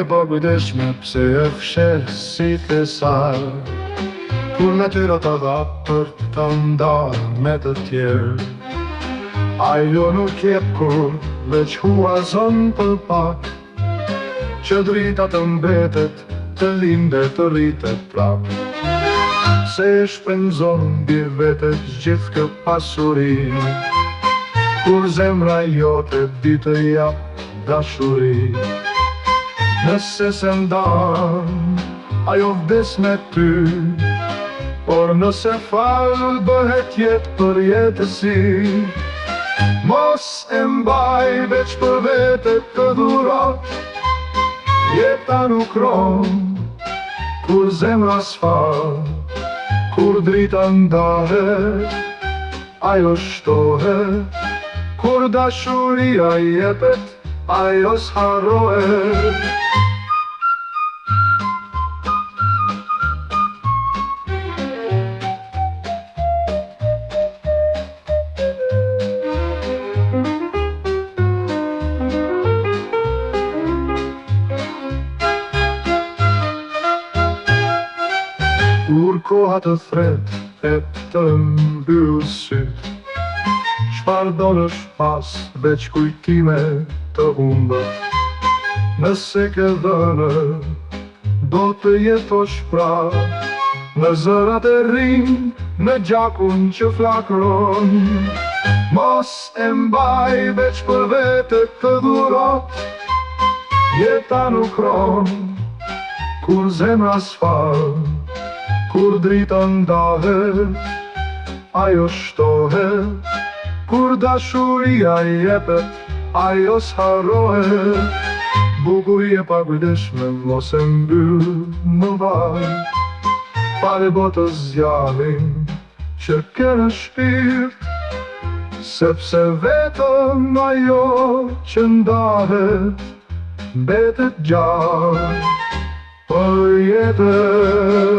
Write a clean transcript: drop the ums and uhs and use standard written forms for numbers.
e pa kujdesshme pse e fshes si thesar, kur natyra ta dha për të ndarë me të tjerë. Ajo nuk jep kur, veç huazon për pak, që drita të mbetet, të lindet, të rritet prap. Se e shpenzon mbi vetet gjithë kë pasuri, kur zemra jote di të jap dashuri. Nëse se ndan, ajo vdes me ty, por nëse fal bëhet jetë për jetësi. Mos e mbaj veç për vete të dhurat, jeta nuk ron, kur zemra s'fal. Kur drita ndahet, ajo shtohet, kur dashuria jepet, ajo s'harrohet. Kur koha të thret, e të mbyll syt, shpardonësh pas veç kujtime të humbët. Nëse ke dhënë, do të jetosh pra, në zërat e rinj, në gjakun që flakron. Mos e mbaj veç për vete të dhurat, jeta nuk ron, kur zemra s'fal. Kur drita ndahet, ajo shtohet, kur dashuria jepet, ajo s'harrohet. Bukuri e pa kujdesshme mos e mbyll në vaj, pare botës zjarrin që ke në shpirt, sepse vetëm ajo që ndahet, mbetet gjallë për jetën.